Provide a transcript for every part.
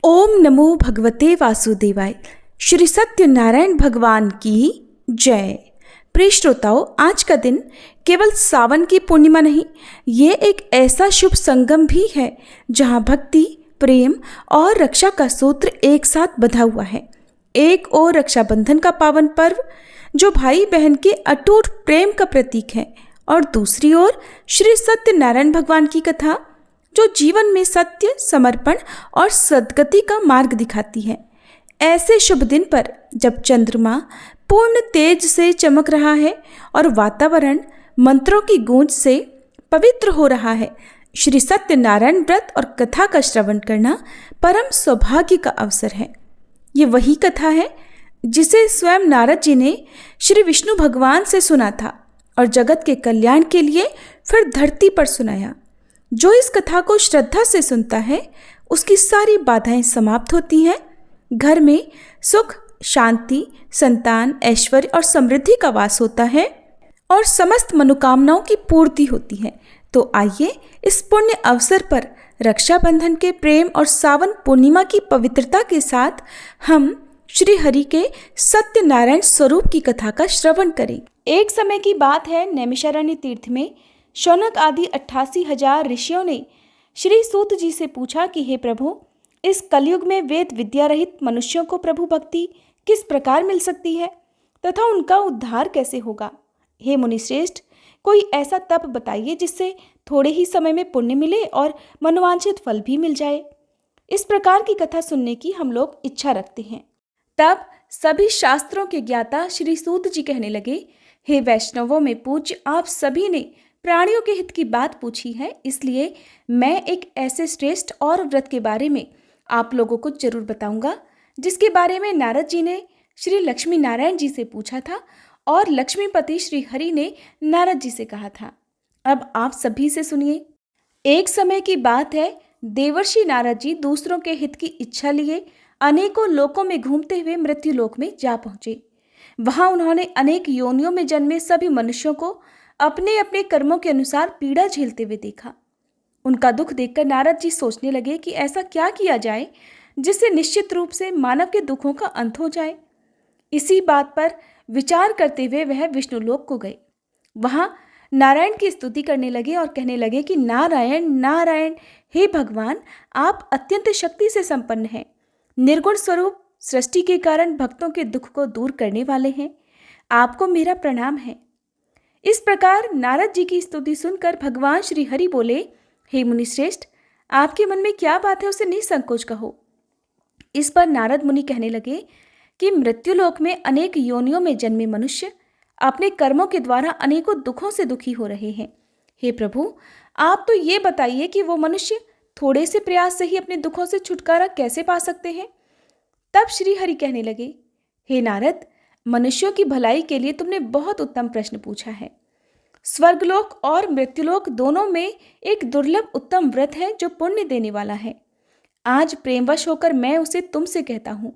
ओम नमो भगवते वासुदेवाय। श्री सत्यनारायण भगवान की जय। प्रिय श्रोताओं, आज का दिन केवल सावन की पूर्णिमा नहीं, ये एक ऐसा शुभ संगम भी है जहाँ भक्ति, प्रेम और रक्षा का सूत्र एक साथ बंधा हुआ है। एक और रक्षाबंधन का पावन पर्व जो भाई बहन के अटूट प्रेम का प्रतीक है, और दूसरी ओर श्री सत्यनारायण भगवान की कथा जो जीवन में सत्य, समर्पण और सद्गति का मार्ग दिखाती है। ऐसे शुभ दिन पर जब चंद्रमा पूर्ण तेज से चमक रहा है और वातावरण मंत्रों की गूंज से पवित्र हो रहा है, श्री सत्यनारायण व्रत और कथा का श्रवण करना परम सौभाग्य का अवसर है। ये वही कथा है जिसे स्वयं नारद जी ने श्री विष्णु भगवान से सुना था और जगत के कल्याण के लिए फिर धरती पर सुनाया। जो इस कथा को श्रद्धा से सुनता है, उसकी सारी बाधाएं समाप्त होती हैं, घर में सुख, शांति, संतान, ऐश्वर्य और समृद्धि का वास होता है और समस्त मनोकामनाओं की पूर्ति होती है। तो आइए इस पुण्य अवसर पर रक्षाबंधन के प्रेम और सावन पूर्णिमा की पवित्रता के साथ हम श्री हरि के सत्यनारायण स्वरूप की कथा का श्रवण करें। एक समय की बात है, नैमिषारण्य तीर्थ में शौनक आदि 88,000 ऋषियों ने श्री सूत जी से पूछा कि हे प्रभु, इस कलयुग में वेद विद्या रहित मनुष्यों को प्रभु भक्ति किस प्रकार मिल सकती है तथा उनका उद्धार कैसे होगा। हे मुनिश्रेष्ठ, कोई ऐसा तप बताइए जिससे थोड़े ही समय में पुण्य मिले और मनोवांछित फल भी मिल जाए। इस प्रकार की कथा सुनने की हम लोग इच्छा रखते हैं। तब सभी शास्त्रों के ज्ञाता श्री सूत जी कहने लगे, हे वैष्णवों में पूज्य, आप सभी ने प्राणियों के हित की बात पूछी है, इसलिए मैं एक ऐसे श्रेष्ठ और व्रत के बारे में आप लोगों को जरूर बताऊंगा जिसके बारे में नारद जी ने श्री लक्ष्मी नारायण जी से पूछा था और लक्ष्मीपति श्री हरि ने नारद जी से कहा था। अब आप सभी से सुनिए। एक समय की बात है, देवर्षि नारद जी दूसरों के हित की इच्छा लिए अनेकों लोकों में घूमते हुए मृत्यु लोक में जा पहुंचे। वहां उन्होंने अनेक योनियों में जन्मे सभी मनुष्यों को अपने अपने कर्मों के अनुसार पीड़ा झेलते हुए देखा। उनका दुख देखकर नारद जी सोचने लगे कि ऐसा क्या किया जाए जिससे निश्चित रूप से मानव के दुखों का अंत हो जाए। इसी बात पर विचार करते हुए वह विष्णुलोक को गए। वहां नारायण की स्तुति करने लगे और कहने लगे कि नारायण नारायण, हे भगवान, आप अत्यंत शक्ति से संपन्न हैं, निर्गुण स्वरूप, सृष्टि के कारण भक्तों के दुख को दूर करने वाले हैं, आपको मेरा प्रणाम है। इस प्रकार नारद जी की स्तुति सुनकर भगवान श्री हरि बोले, हे मुनिश्रेष्ठ, आपके मन में क्या बात है उसे निसंकोच कहो। इस पर नारद मुनि कहने लगे कि मृत्युलोक में अनेक योनियों में जन्मे मनुष्य अपने कर्मों के द्वारा अनेकों दुखों से दुखी हो रहे हैं। हे प्रभु, आप तो ये बताइए कि वो मनुष्य थोड़े से प्रयास से ही अपने दुखों से छुटकारा कैसे पा सकते हैं। तब श्री हरि कहने लगे, हे नारद, मनुष्यों की भलाई के लिए तुमने बहुत उत्तम प्रश्न पूछा है। स्वर्गलोक और मृत्युलोक दोनों में एक दुर्लभ उत्तम व्रत है जो पुण्य देने वाला है। आज प्रेमवश होकर मैं उसे तुमसे कहता हूँ।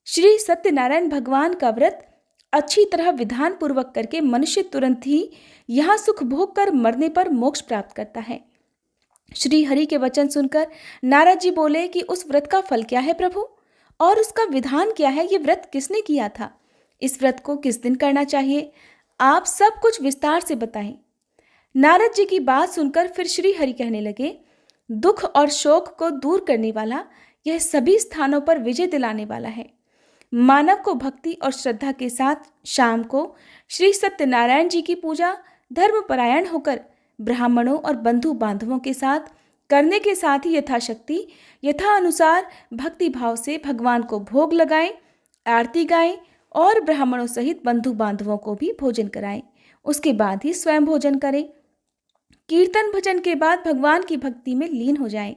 श्री सत्यनारायण भगवान का व्रत अच्छी तरह विधान पूर्वक करके मनुष्य तुरंत ही यहाँ सुख भोग कर मरने पर मोक्ष प्राप्त करता है। श्री हरि के वचन सुनकर नारद जी बोले कि उस व्रत का फल क्या है प्रभु, और उसका विधान क्या है, ये व्रत किसने किया था, इस व्रत को किस दिन करना चाहिए, आप सब कुछ विस्तार से बताएं। नारद जी की बात सुनकर फिर श्री हरि कहने लगे, दुख और शोक को दूर करने वाला, यह सभी स्थानों पर विजय दिलाने वाला है। मानव को भक्ति और श्रद्धा के साथ शाम को श्री सत्यनारायण जी की पूजा धर्मपरायण होकर ब्राह्मणों और बंधु बांधवों के साथ करने के साथ ही यथाशक्ति यथा अनुसार भक्ति भाव से भगवान को भोग लगाएं, आरती गाएं और ब्राह्मणों सहित बंधु बांधवों को भी भोजन कराएं। उसके बाद ही स्वयं भोजन करें। कीर्तन भजन के बाद भगवान की भक्ति में लीन हो जाएं।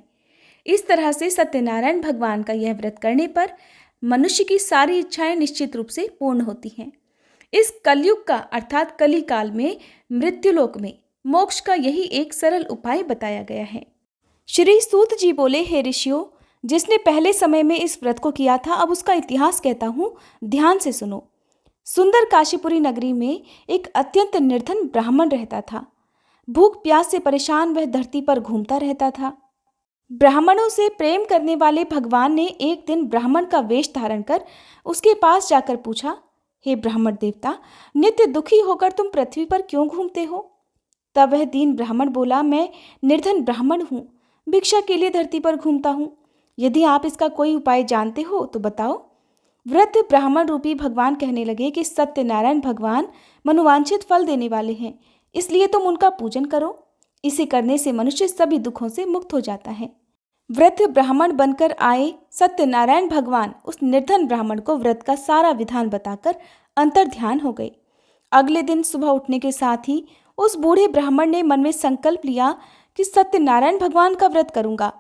इस तरह से सत्यनारायण भगवान का यह व्रत करने पर मनुष्य की सारी इच्छाएं निश्चित रूप से पूर्ण होती हैं। इस कलयुग का अर्थात कली काल में मृत्युलोक में मोक्ष का यही एक सरल उपाय बताया गया है। श्री सूत जी बोले, हे ऋषियों, जिसने पहले समय में इस व्रत को किया था, अब उसका इतिहास कहता हूँ, ध्यान से सुनो। सुंदर काशीपुरी नगरी में एक अत्यंत निर्धन ब्राह्मण रहता था। भूख प्यास से परेशान वह धरती पर घूमता रहता था। ब्राह्मणों से प्रेम करने वाले भगवान ने एक दिन ब्राह्मण का वेश धारण कर उसके पास जाकर पूछा, हे ब्राह्मण देवता, नित्य दुखी होकर तुम पृथ्वी पर क्यों घूमते हो? तब वह दीन ब्राह्मण बोला, मैं निर्धन ब्राह्मण हूँ, भिक्षा के लिए धरती पर घूमता हूँ। यदि आप इसका कोई उपाय जानते हो तो बताओ। वृद्ध ब्राह्मण रूपी भगवान कहने लगे कि सत्यनारायण भगवान मनोवांछित फल देने वाले हैं, इसलिए तुम उनका पूजन करो। इसे करने से मनुष्य सभी दुखों से मुक्त हो जाता है। वृद्ध ब्राह्मण बनकर आए सत्यनारायण भगवान उस निर्धन ब्राह्मण को व्रत का सारा विधान बताकर अंतर्ध्यान हो गए। अगले दिन सुबह उठने के साथ ही उस बूढ़े ब्राह्मण ने मन में संकल्प लिया कि सत्यनारायण भगवान का व्रत करूंगा,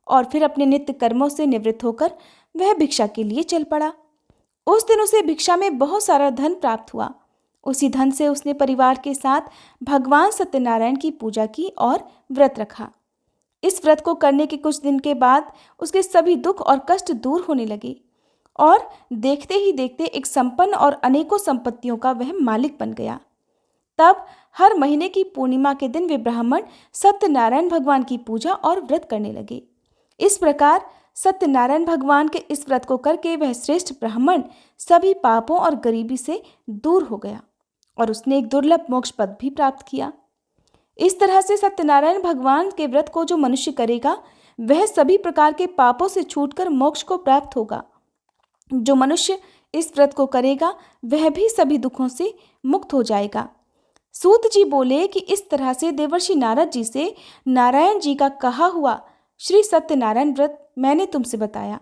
और फिर अपने नित्य कर्मों से निवृत्त होकर वह भिक्षा के लिए चल पड़ा। उस दिन उसे भिक्षा में बहुत सारा धन प्राप्त हुआ। उसी धन से उसने परिवार के साथ भगवान सत्यनारायण की पूजा की और व्रत रखा। इस व्रत को करने के कुछ दिन के बाद उसके सभी दुख और कष्ट दूर होने लगे, और देखते ही देखते एक संपन्न और अनेकों संपत्तियों का वह मालिक बन गया। तब हर महीने की पूर्णिमा के दिन वे ब्राह्मण सत्यनारायण भगवान की पूजा और व्रत करने लगे। इस प्रकार सत्यनारायण भगवान के इस व्रत को करके वह श्रेष्ठ ब्राह्मण सभी पापों और गरीबी से दूर हो गया, और उसने एक दुर्लभ मोक्ष पद भी प्राप्त किया। इस तरह से सत्यनारायण भगवान के व्रत को जो मनुष्य करेगा वह सभी प्रकार के पापों से छूटकर मोक्ष को प्राप्त होगा। जो मनुष्य इस व्रत को करेगा वह भी सभी दुखों से मुक्त हो जाएगा। सूत जी बोले कि इस तरह से देवर्षि नारद जी से नारायण जी का कहा हुआ श्री सत्यनारायण व्रत मैंने तुमसे बताया।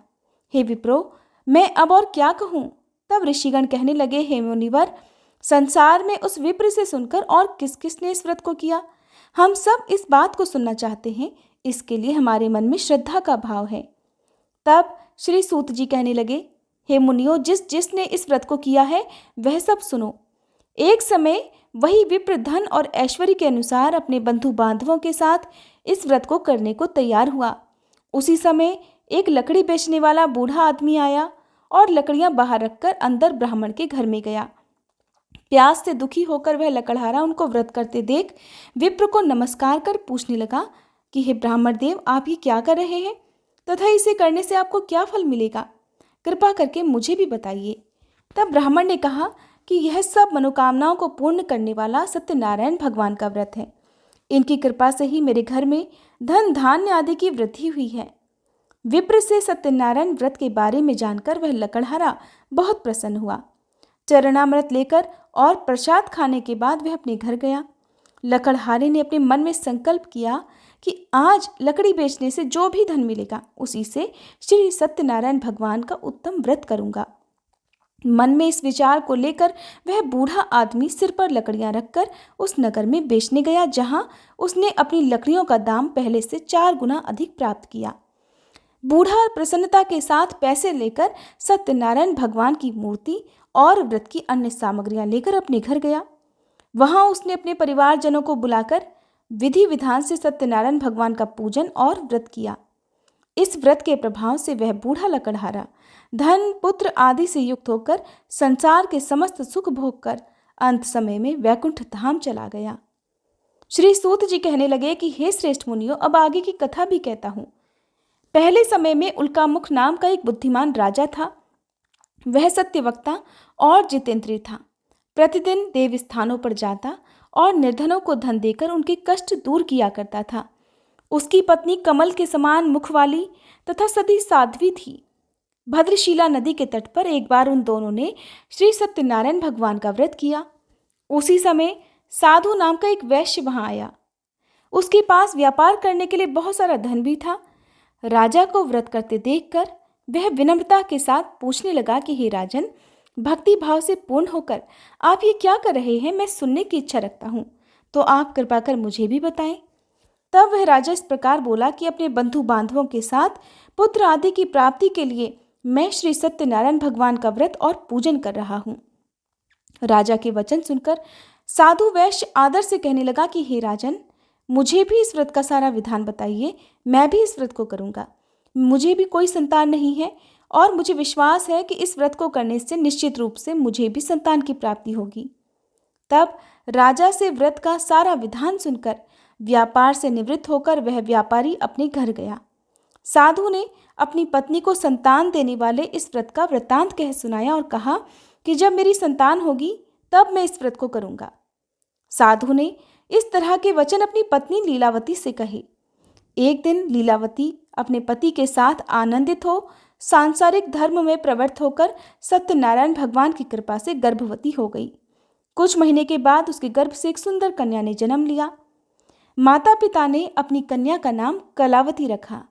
हे विप्रो, मैं अब और क्या कहूँ? तब ऋषिगण कहने लगे, हे मुनिवर, संसार में उस विप्र से सुनकर और किस किस ने इस व्रत को किया? हम सब इस बात को सुनना चाहते हैं, इसके लिए हमारे मन में श्रद्धा का भाव है। तब श्री सूत जी कहने लगे, हे मुनियों, जिस जिसने इस व्रत को किया है वह सब सुनो। एक समय वही विप्र धन और ऐश्वर्य के अनुसार अपने बंधु बांधवों के साथ इस व्रत को करने को तैयार हुआ। उसी समय एक लकड़ी बेचने वाला बूढ़ा आदमी आया और लकड़ियां बाहर रखकर अंदर ब्राह्मण के घर में गया। प्यास से दुखी होकर वह लकड़हारा उनको व्रत करते देख विप्र को नमस्कार कर पूछने लगा कि हे ब्राह्मण देव, आप ये क्या कर रहे हैं तथा इसे करने से आपको क्या फल मिलेगा? कृपा करके मुझे भी बताइए। तब ब्राह्मण ने कहा कि यह सब मनोकामनाओं को पूर्ण करने वाला सत्यनारायण भगवान का व्रत है। इनकी कृपा से ही मेरे घर में धन धान्य आदि की वृद्धि हुई है। विप्र से सत्यनारायण व्रत के बारे में जानकर वह लकड़हारा बहुत प्रसन्न हुआ। चरणामृत लेकर और प्रसाद खाने के बाद वह अपने घर गया। लकड़हारे ने अपने मन में संकल्प किया कि आज लकड़ी बेचने से जो भी धन मिलेगा उसी से श्री सत्यनारायण भगवान का उत्तम व्रत करूंगा। मन में इस विचार को लेकर वह बूढ़ा आदमी सिर पर लकड़ियां रखकर उस नगर में बेचने गया, जहां उसने अपनी लकड़ियों का दाम पहले से 4 गुना अधिक प्राप्त किया। बूढ़ा प्रसन्नता के साथ पैसे लेकर सत्यनारायण भगवान की मूर्ति और व्रत की अन्य सामग्रियां लेकर अपने घर गया। वहां उसने अपने परिवारजनों को बुलाकर विधि विधान से सत्यनारायण भगवान का पूजन और व्रत किया। इस व्रत के प्रभाव से वह बूढ़ा लकड़हारा धन पुत्र आदि से युक्त होकर संसार के समस्त सुख भोग कर अंत समय में वैकुंठ धाम चला गया। श्री सूत जी कहने लगे कि हे श्रेष्ठ मुनियों, अब आगे की कथा भी कहता हूँ। पहले समय में उल्कामुख नाम का एक बुद्धिमान राजा था। वह सत्यवक्ता और जितेंद्रिय था। प्रतिदिन देव स्थानों पर जाता और निर्धनों को धन देकर उनके कष्ट दूर किया करता था। उसकी पत्नी कमल के समान मुख वाली तथा सती साध्वी थी। भद्रशिला नदी के तट पर एक बार उन दोनों ने श्री सत्यनारायण भगवान का व्रत किया। उसी समय साधु नाम का एक वैश्य वहां आया। उसके पास व्यापार करने के लिए बहुत सारा धन भी था। राजा को व्रत करते देखकर वह विनम्रता के साथ पूछने लगा कि हे राजन, भक्ति भाव से पूर्ण होकर आप ये क्या कर रहे हैं? मैं सुनने की इच्छा रखता हूँ, तो आप कृपा कर मुझे भी बताएं। तब वह राजा इस प्रकार बोला कि अपने बंधु बांधवों के साथ पुत्र आदि की प्राप्ति के लिए मैं श्री सत्यनारायण भगवान का व्रत और पूजन कर रहा हूँ। राजा के वचन सुनकर साधु वैश्य आदर से कहने लगा कि हे राजन, मुझे भी इस व्रत का सारा विधान बताइए, मैं भी इस व्रत को करूँगा। मुझे भी कोई संतान नहीं है और मुझे विश्वास है कि इस व्रत को करने से निश्चित रूप से मुझे भी संतान की प्राप्ति होगी। तब राजा से व्रत का सारा विधान सुनकर व्यापार से निवृत्त होकर वह व्यापारी अपने घर गया। साधु ने अपनी पत्नी को संतान देने वाले इस व्रत का वृत्तांत कह सुनाया और कहा कि जब मेरी संतान होगी तब मैं इस व्रत को करूंगा। साधु ने इस तरह के वचन अपनी पत्नी लीलावती से कहे। एक दिन लीलावती अपने पति के साथ आनंदित हो सांसारिक धर्म में प्रवृत्त होकर सत्यनारायण भगवान की कृपा से गर्भवती हो गई। कुछ महीने के बाद उसके गर्भ से एक सुंदर कन्या ने जन्म लिया। माता पिता ने अपनी कन्या का नाम कलावती रखा।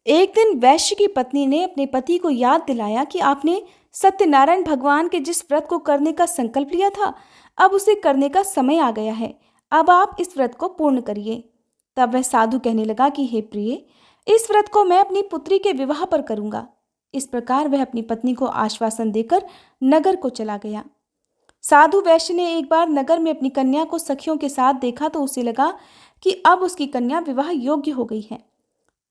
एक दिन वैश्य की पत्नी ने अपने पति को याद दिलाया कि आपने सत्यनारायण भगवान के जिस व्रत को करने का संकल्प लिया था, अब उसे करने का समय आ गया है। अब आप इस व्रत को पूर्ण करिए। तब वह साधु कहने लगा कि हे प्रिय, इस व्रत को मैं अपनी पुत्री के विवाह पर करूंगा। इस प्रकार वह अपनी पत्नी को आश्वासन देकर नगर को चला गया। साधु वैश्य ने एक बार नगर में अपनी कन्या को सखियों के साथ देखा तो उसे लगा कि अब उसकी कन्या विवाह योग्य हो गई है।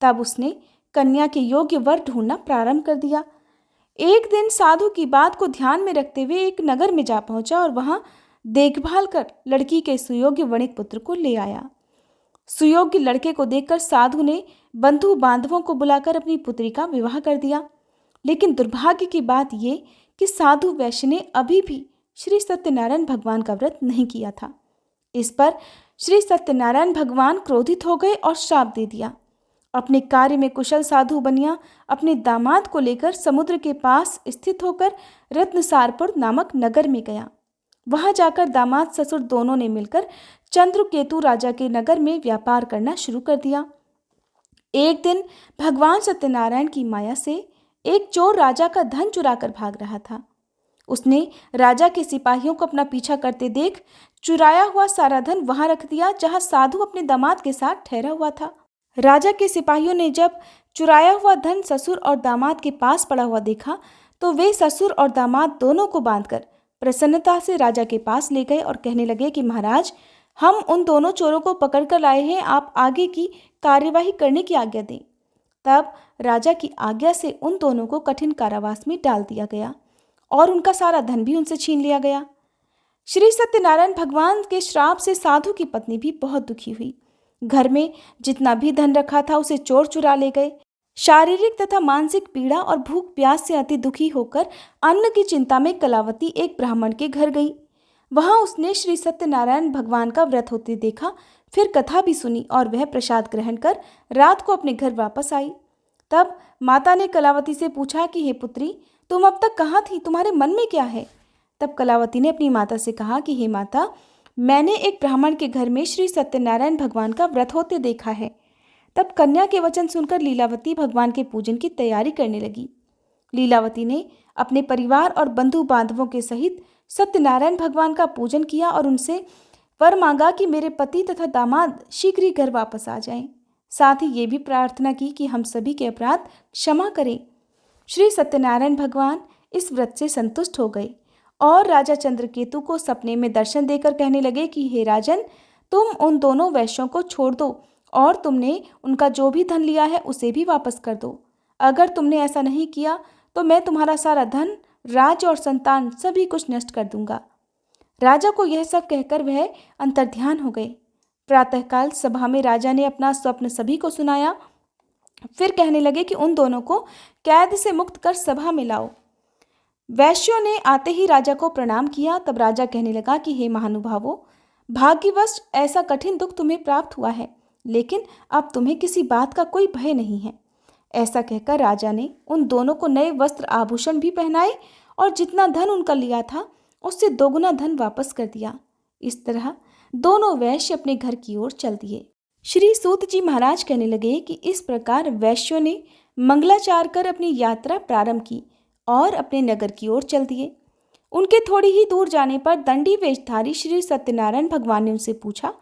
तब उसने कन्या के योग्य वर ढूंढना प्रारंभ कर दिया। एक दिन साधु की बात को ध्यान में रखते हुए एक नगर में जा पहुंचा और वहां देखभाल कर लड़की के सुयोग्य वणिक पुत्र को ले आया। सुयोग्य लड़के को देखकर साधु ने बंधु बांधवों को बुलाकर अपनी पुत्री का विवाह कर दिया। लेकिन दुर्भाग्य की बात ये कि साधु वैश्य ने अभी भी श्री सत्यनारायण भगवान का व्रत नहीं किया था। इस पर श्री सत्यनारायण भगवान क्रोधित हो गए और श्राप दे दिया। अपने कार्य में कुशल साधु बनिया अपने दामाद को लेकर समुद्र के पास स्थित होकर रत्नसारपुर नामक नगर में गया। वहां जाकर दामाद ससुर दोनों ने मिलकर चंद्रकेतु राजा के नगर में व्यापार करना शुरू कर दिया। एक दिन भगवान सत्यनारायण की माया से एक चोर राजा का धन चुराकर भाग रहा था। उसने राजा के सिपाहियों को अपना पीछा करते देख चुराया हुआ सारा धन वहां रख दिया जहां साधु अपने दामाद के साथ ठहरा हुआ था। राजा के सिपाहियों ने जब चुराया हुआ धन ससुर और दामाद के पास पड़ा हुआ देखा तो वे ससुर और दामाद दोनों को बांधकर प्रसन्नता से राजा के पास ले गए और कहने लगे कि महाराज, हम उन दोनों चोरों को पकड़कर लाए हैं, आप आगे की कार्यवाही करने की आज्ञा दें। तब राजा की आज्ञा से उन दोनों को कठिन कारावास में डाल दिया गया और उनका सारा धन भी उनसे छीन लिया गया। श्री सत्यनारायण भगवान के श्राप से साधु की पत्नी भी बहुत दुखी हुई। घर में जितना भी धन रखा था उसे चोर चुरा ले गए। शारीरिक तथा मानसिक पीड़ा और भूख प्यास से अति दुखी होकर अन्न की चिंता में कलावती एक ब्राह्मण के घर गई। वहां उसने श्री सत्यनारायण भगवान का व्रत होते देखा, फिर कथा भी सुनी और वह प्रसाद ग्रहण कर रात को अपने घर वापस आई। तब माता ने कलावती से पूछा कि हे पुत्री, तुम अब तक कहाँ थी, तुम्हारे मन में क्या है? तब कलावती ने अपनी माता से कहा कि हे माता, मैंने एक ब्राह्मण के घर में श्री सत्यनारायण भगवान का व्रत होते देखा है। तब कन्या के वचन सुनकर लीलावती भगवान के पूजन की तैयारी करने लगी। लीलावती ने अपने परिवार और बंधु बांधवों के सहित सत्यनारायण भगवान का पूजन किया और उनसे वर मांगा कि मेरे पति तथा दामाद शीघ्र ही घर वापस आ जाएं। साथ ही ये भी प्रार्थना की कि हम सभी के अपराध क्षमा करें। श्री सत्यनारायण भगवान इस व्रत से संतुष्ट हो गए और राजा चंद्रकेतु को सपने में दर्शन देकर कहने लगे कि हे राजन, तुम उन दोनों वैश्यों को छोड़ दो और तुमने उनका जो भी धन लिया है उसे भी वापस कर दो। अगर तुमने ऐसा नहीं किया तो मैं तुम्हारा सारा धन, राज्य और संतान सभी कुछ नष्ट कर दूंगा। राजा को यह सब कहकर वह अंतर्ध्यान हो गए। प्रातःकाल सभा में राजा ने अपना स्वप्न सभी को सुनाया। फिर कहने लगे कि उन दोनों को कैद से मुक्त कर सभा में लाओ। वैश्यों ने आते ही राजा को प्रणाम किया। तब राजा कहने लगा कि हे महानुभावों, भाग्यवश ऐसा कठिन दुख तुम्हें प्राप्त हुआ है, लेकिन अब तुम्हें किसी बात का कोई भय नहीं है। ऐसा कहकर राजा ने उन दोनों को नए वस्त्र आभूषण भी पहनाए और जितना धन उनका लिया था उससे दोगुना धन वापस कर दिया। इस तरह दोनों वैश्य अपने घर की ओर चल दिए। श्री सूत जी महाराज कहने लगे कि इस प्रकार वैश्यों ने मंगलाचार कर अपनी यात्रा प्रारंभ की और अपने नगर की ओर चल दिए। उनके थोड़ी ही दूर जाने पर दंडी वेशधारी श्री सत्यनारायण भगवान ने उनसे पूछा,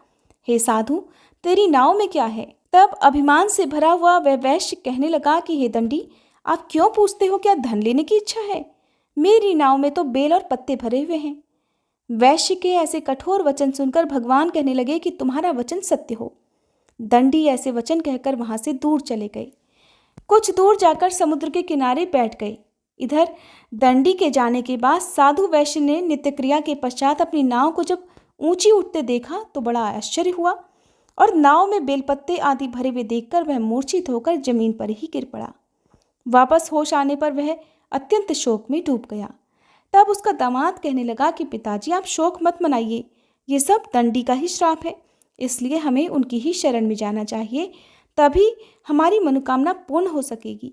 हे साधु, तेरी नाव में क्या है? तब अभिमान से भरा हुआ वह वैश्य कहने लगा कि हे दंडी, आप क्यों पूछते हो, क्या धन लेने की इच्छा है? मेरी नाव में तो बेल और पत्ते भरे हुए हैं। वैश्य के ऐसे कठोर वचन सुनकर भगवान कहने लगे कि तुम्हारा वचन सत्य हो। दंडी ऐसे वचन कहकर वहां से दूर चले गए। कुछ दूर जाकर समुद्र के किनारे बैठ गए। इधर दंडी के जाने के बाद साधु वैश्य ने नित्य क्रिया के पश्चात अपनी नाव को जब ऊंची उठते देखा तो बड़ा आश्चर्य हुआ और नाव में बेलपत्ते आदि भरे हुए देखकर वह मूर्छित होकर जमीन पर ही गिर पड़ा। वापस होश आने पर वह अत्यंत शोक में डूब गया। तब उसका दामाद कहने लगा कि पिताजी, आप शोक मत मनाइए, ये सब दंडी का ही श्राप है, इसलिए हमें उनकी ही शरण में जाना चाहिए, तभी हमारी मनोकामना पूर्ण हो सकेगी।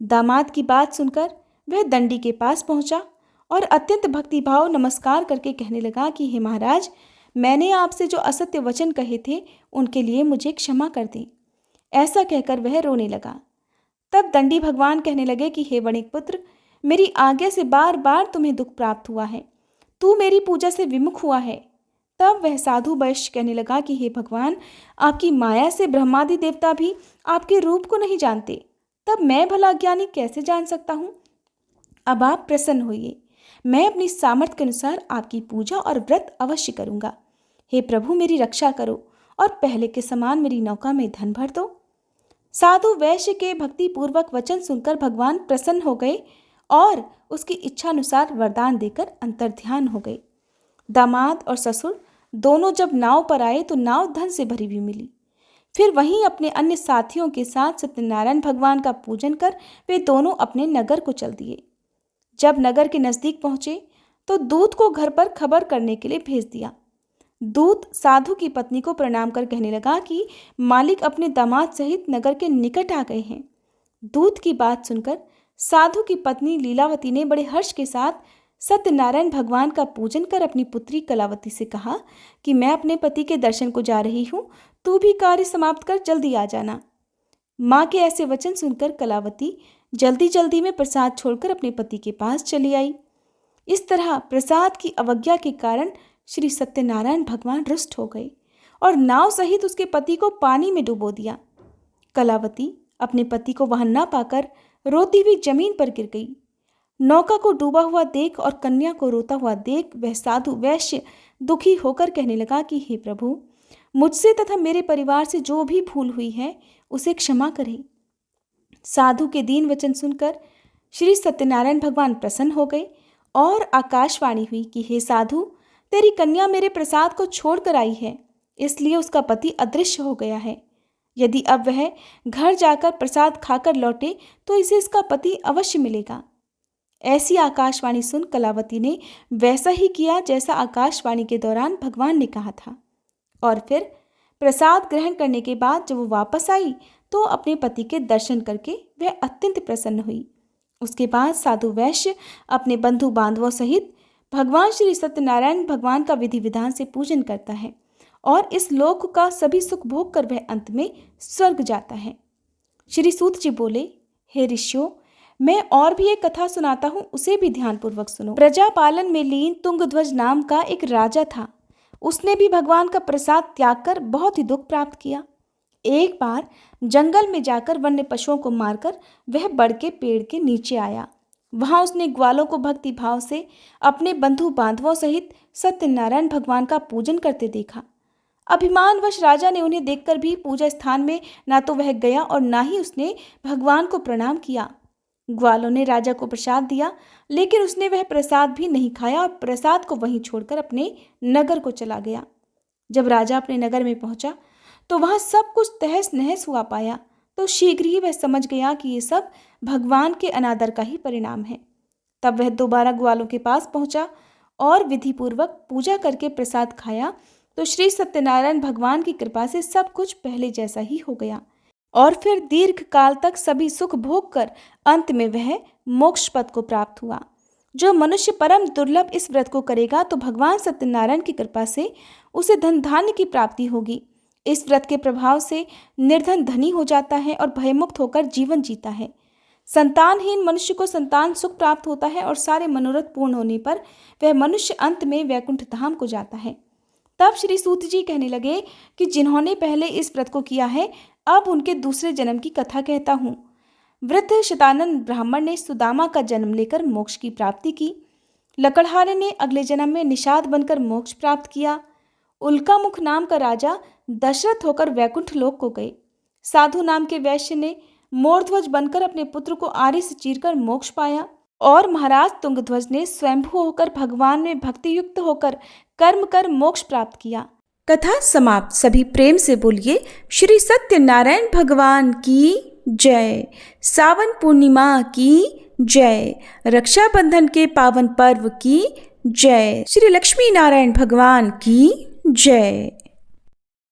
दामाद की बात सुनकर वह दंडी के पास पहुंचा और अत्यंत भक्तिभाव नमस्कार करके कहने लगा कि हे महाराज, मैंने आपसे जो असत्य वचन कहे थे उनके लिए मुझे क्षमा कर दें। ऐसा कहकर वह रोने लगा। तब दंडी भगवान कहने लगे कि हे वणिक पुत्र, मेरी आज्ञा से बार बार तुम्हें दुख प्राप्त हुआ है, तू मेरी पूजा से विमुख हुआ है। तब वह साधु वैश्य कहने लगा कि हे भगवान, आपकी माया से ब्रह्मादि देवता भी आपके रूप को नहीं जानते, तब मैं भला ज्ञानी कैसे जान सकता हूँ। अब आप प्रसन्न होइए, मैं अपनी सामर्थ्य के अनुसार आपकी पूजा और व्रत अवश्य करूँगा। हे प्रभु, मेरी रक्षा करो और पहले के समान मेरी नौका में धन भर दो। साधु वैश्य के भक्तिपूर्वक वचन सुनकर भगवान प्रसन्न हो गए और उसकी इच्छानुसार वरदान देकर अंतर्ध्यान हो गए। दामाद और ससुर दोनों जब नाव पर आए तो नाव धन से भरी हुई मिली। फिर वहीं अपने अन्य साथियों के साथ सत्यनारायण भगवान का पूजन कर वे दोनों अपने नगर को चल दिए। जब नगर के नज़दीक पहुंचे तो दूत को घर पर खबर करने के लिए भेज दिया। दूत साधु की पत्नी को प्रणाम कर कहने लगा कि मालिक अपने दामाद सहित नगर के निकट आ गए हैं। दूत की बात सुनकर साधु की पत्नी लीलावती ने बड़े हर्ष के साथ सत्यनारायण भगवान का पूजन कर अपनी पुत्री कलावती से कहा कि मैं अपने पति के दर्शन को जा रही हूँ, तू भी कार्य समाप्त कर जल्दी आ जाना। माँ के ऐसे वचन सुनकर कलावती जल्दी जल्दी में प्रसाद छोड़कर अपने पति के पास चली आई। इस तरह प्रसाद की अवज्ञा के कारण श्री सत्यनारायण भगवान रुष्ट हो गए और नाव सहित उसके पति को पानी में डुबो दिया। कलावती अपने पति को वहां न पाकर रोती हुई जमीन पर गिर गई। नौका को डूबा हुआ देख और कन्या को रोता हुआ देख वह साधु वैश्य दुखी होकर कहने लगा कि हे प्रभु, मुझसे तथा मेरे परिवार से जो भी भूल हुई है उसे क्षमा करें। साधु के दीन वचन सुनकर श्री सत्यनारायण भगवान प्रसन्न हो गए और आकाशवाणी हुई कि हे साधु, तेरी कन्या मेरे प्रसाद को छोड़कर आई है, इसलिए उसका पति अदृश्य हो गया है। यदि अब वह घर जाकर प्रसाद खाकर लौटे तो इसे इसका पति अवश्य मिलेगा। ऐसी आकाशवाणी सुन कलावती ने वैसा ही किया जैसा आकाशवाणी के दौरान भगवान ने कहा था। और फिर प्रसाद ग्रहण करने के बाद जब वो वापस आई तो अपने पति के दर्शन करके वह अत्यंत प्रसन्न हुई। उसके बाद साधु वैश्य अपने बंधु बांधवों सहित भगवान श्री सत्यनारायण भगवान का विधि विधान से पूजन करता है और इस लोक का सभी सुख भोग कर वह अंत में स्वर्ग जाता है। श्री सूत जी बोले, हे ऋषियों, मैं और भी एक कथा सुनाता हूँ, उसे भी ध्यानपूर्वक सुनो। प्रजापालन में लीन तुंगध्वज नाम का एक राजा था। उसने भी भगवान का प्रसाद त्याग कर बहुत ही दुख प्राप्त किया। एक बार जंगल में जाकर वन्य पशुओं को मारकर वह बड़ के पेड़ के नीचे आया। वहां उसने ग्वालों को भक्ति भाव से अपने बंधु बांधवों सहित सत्यनारायण भगवान का पूजन करते देखा। अभिमानवश राजा ने उन्हें देखकर भी पूजा स्थान में ना तो वह गया और ना ही उसने भगवान को प्रणाम किया। ग्वालों ने राजा को प्रसाद दिया, लेकिन उसने वह प्रसाद भी नहीं खाया और प्रसाद को वहीं छोड़कर अपने नगर को चला गया। जब राजा अपने नगर में पहुंचा तो वहां सब कुछ तहस नहस हुआ पाया, तो शीघ्र ही वह समझ गया कि ये सब भगवान के अनादर का ही परिणाम है। तब वह दोबारा ग्वालों के पास पहुंचा और विधिपूर्वक पूजा करके प्रसाद खाया तो श्री सत्यनारायण भगवान की कृपा से सब कुछ पहले जैसा ही हो गया और फिर दीर्घ काल तक सभी सुख भोग कर अंत में वह मोक्ष पद को प्राप्त हुआ। जो मनुष्य परम दुर्लभ इस व्रत को करेगा तो भगवान सत्यनारायण की कृपा से उसे धन धान्य की प्राप्ति होगी। इस व्रत के प्रभाव से निर्धन धनी हो जाता है और भयमुक्त होकर जीवन जीता है। संतानहीन मनुष्य को संतान सुख प्राप्त होता है और सारे मनोरथ पूर्ण होने पर वह मनुष्य अंत में वैकुंठ धाम को जाता है। तब श्री सूत जी कहने लगे कि जिन्होंने पहले इस व्रत को किया है, अब उनके दूसरे जन्म की कथा कहता हूँ। वृद्ध शतानंद ब्राह्मण ने सुदामा का जन्म लेकर मोक्ष की प्राप्ति की। लकड़हारे ने अगले जन्म में निषाद बनकर मोक्ष प्राप्त किया। उल्कामुख नाम का राजा दशरथ होकर वैकुंठ लोक को गए। साधु नाम के वैश्य ने मोरध्वज बनकर अपने पुत्र को आरी से चीरकर मोक्ष पाया और महाराज तुंगध्वज ने स्वयंभू होकर भगवान में भक्ति युक्त होकर कर्म कर मोक्ष प्राप्त किया। कथा समाप्त। सभी प्रेम से बोलिए श्री सत्यनारायण भगवान की जय। सावन पूर्णिमा की जय। रक्षाबंधन के पावन पर्व की जय। श्री लक्ष्मी नारायण भगवान की जय।